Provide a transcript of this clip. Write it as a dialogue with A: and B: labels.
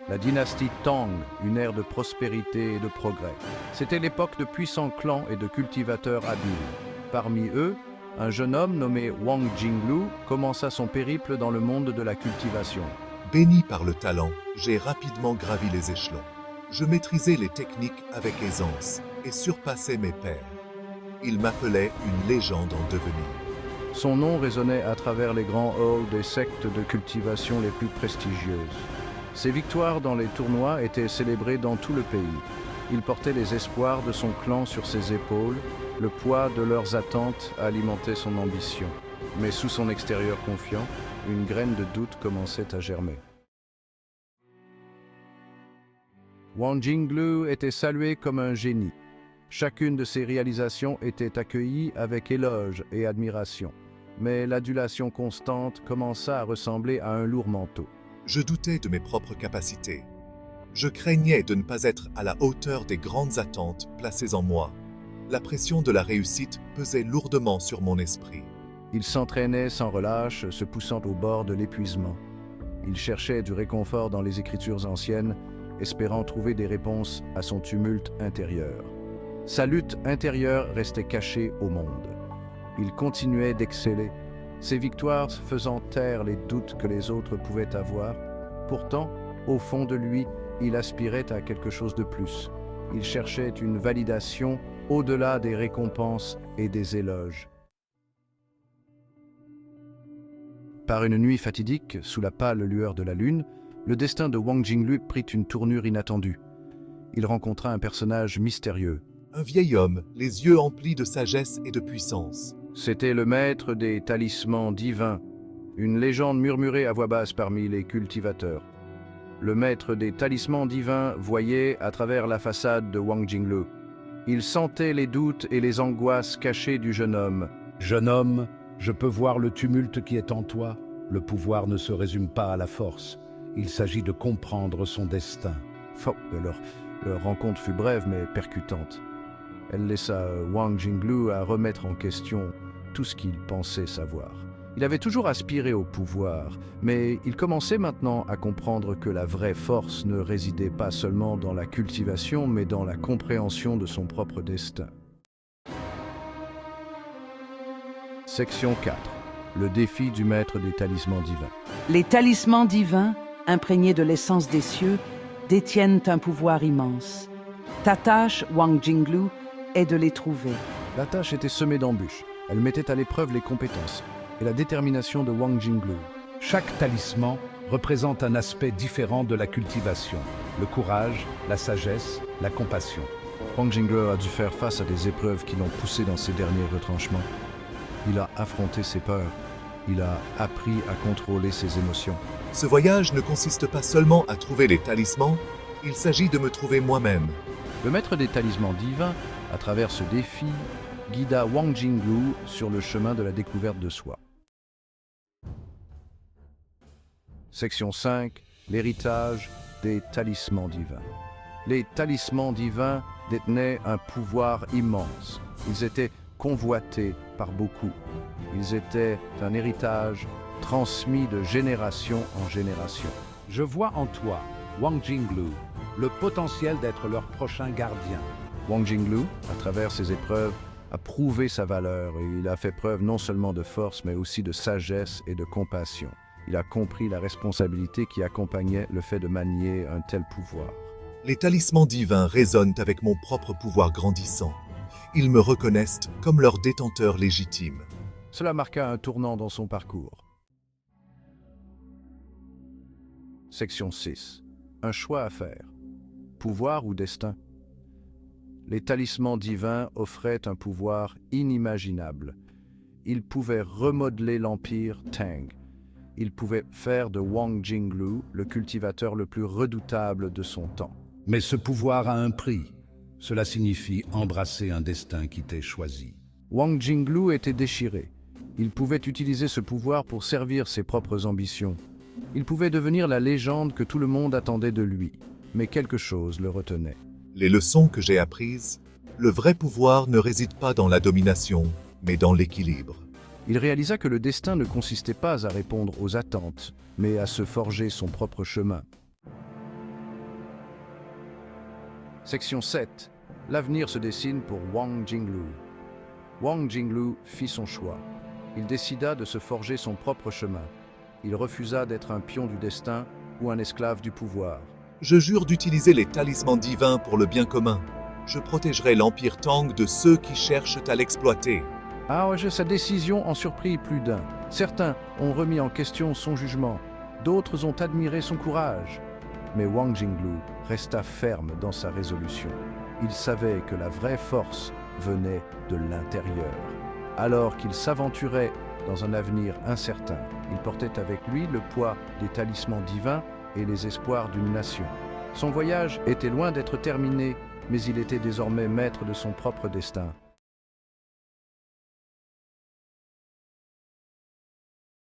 A: la dynastie Tang, une ère de prospérité et de progrès. C'était l'époque de puissants clans et de cultivateurs habiles. Parmi eux, un jeune homme nommé Wang Jinglu commença son périple dans le monde de la cultivation.
B: Béni par le talent, j'ai rapidement gravi les échelons. Je maîtrisais les techniques avec aisance et surpassais mes pairs. Ils m'appelaient une légende en devenir.
A: Son nom résonnait à travers les grands halls des sectes de cultivation les plus prestigieuses. Ses victoires dans les tournois étaient célébrées dans tout le pays. Il portait les espoirs de son clan sur ses épaules, le poids de leurs attentes alimentait son ambition. Mais sous son extérieur confiant, une graine de doute commençait à germer. Wang Jinglu était salué comme un génie. Chacune de ses réalisations était accueillie avec éloge et admiration. Mais l'adulation constante commença à ressembler à un lourd manteau.
B: Je doutais de mes propres capacités. Je craignais de ne pas être à la hauteur des grandes attentes placées en moi. La pression de la réussite pesait lourdement sur mon esprit.
A: Il s'entraînait sans relâche, se poussant au bord de l'épuisement. Il cherchait du réconfort dans les écritures anciennes, espérant trouver des réponses à son tumulte intérieur. Sa lutte intérieure restait cachée au monde. Il continuait d'exceller, ses victoires faisant taire les doutes que les autres pouvaient avoir. Pourtant, au fond de lui, il aspirait à quelque chose de plus. Il cherchait une validation au-delà des récompenses et des éloges. Par une nuit fatidique, sous la pâle lueur de la lune, le destin de Wang Jinglu prit une tournure inattendue. Il rencontra un personnage mystérieux.
B: Un vieil homme, les yeux emplis de sagesse et de puissance.
A: C'était le maître des talismans divins, une légende murmurée à voix basse parmi les cultivateurs. Le maître des talismans divins voyait à travers la façade de Wang Jinglu. Il sentait les doutes et les angoisses cachées du jeune homme.
C: « Jeune homme, je peux voir le tumulte qui est en toi. Le pouvoir ne se résume pas à la force. Il s'agit de comprendre son destin. »
A: Leur rencontre fut brève mais percutante. Elle laissa Wang Jinglu à remettre en question tout ce qu'il pensait savoir. Il avait toujours aspiré au pouvoir, mais il commençait maintenant à comprendre que la vraie force ne résidait pas seulement dans la cultivation, mais dans la compréhension de son propre destin. Section 4. Le défi du maître des talismans divins.
D: Les talismans divins, imprégnés de l'essence des cieux, détiennent un pouvoir immense. Ta tâche, Wang Jinglu, est de les trouver.
A: La tâche était semée d'embûches. Elle mettait à l'épreuve les compétences et la détermination de Wang Jinglu.
C: Chaque talisman représente un aspect différent de la cultivation. Le courage, la sagesse, la compassion.
A: Wang Jinglu a dû faire face à des épreuves qui l'ont poussé dans ses derniers retranchements. Il a affronté ses peurs. Il a appris à contrôler ses émotions.
B: Ce voyage ne consiste pas seulement à trouver les talismans, il s'agit de me trouver moi-même.
A: Le maître des talismans divins, à travers ce défi, guida Wang Jinglu sur le chemin de la découverte de soi. Section 5. L'héritage des talismans divins. Les talismans divins détenaient un pouvoir immense. Ils étaient convoités par beaucoup. Ils étaient un héritage transmis de génération en génération.
C: Je vois en toi, Wang Jinglu, le potentiel d'être leur prochain gardien.
A: Wang Jinglu, à travers ses épreuves, a prouvé sa valeur et il a fait preuve non seulement de force mais aussi de sagesse et de compassion. Il a compris la responsabilité qui accompagnait le fait de manier un tel pouvoir.
B: Les talismans divins résonnent avec mon propre pouvoir grandissant. Ils me reconnaissent comme leur détenteur légitime.
A: Cela marqua un tournant dans son parcours. Section 6. Un choix à faire. Pouvoir ou destin? Les talismans divins offraient un pouvoir inimaginable. Ils pouvaient remodeler l'empire Tang. Ils pouvaient faire de Wang Jinglu le cultivateur le plus redoutable de son temps.
C: Mais ce pouvoir a un prix. Cela signifie embrasser un destin qui t'est choisi.
A: Wang Jinglu était déchiré. Il pouvait utiliser ce pouvoir pour servir ses propres ambitions. Il pouvait devenir la légende que tout le monde attendait de lui. Mais quelque chose le retenait.
B: Les leçons que j'ai apprises, le vrai pouvoir ne réside pas dans la domination, mais dans l'équilibre.
A: Il réalisa que le destin ne consistait pas à répondre aux attentes, mais à se forger son propre chemin. Section 7. L'avenir se dessine pour Wang Jinglu. Wang Jinglu fit son choix. Il décida de se forger son propre chemin. Il refusa d'être un pion du destin ou un esclave du pouvoir.
B: Je jure d'utiliser les talismans divins pour le bien commun. Je protégerai l'Empire Tang de ceux qui cherchent à l'exploiter.
A: Ah ouais, sa décision en surprit plus d'un. Certains ont remis en question son jugement, d'autres ont admiré son courage. Mais Wang Jinglu resta ferme dans sa résolution. Il savait que la vraie force venait de l'intérieur. Alors qu'il s'aventurait dans un avenir incertain, il portait avec lui le poids des talismans divins et les espoirs d'une nation. Son voyage était loin d'être terminé, mais il était désormais maître de son propre destin.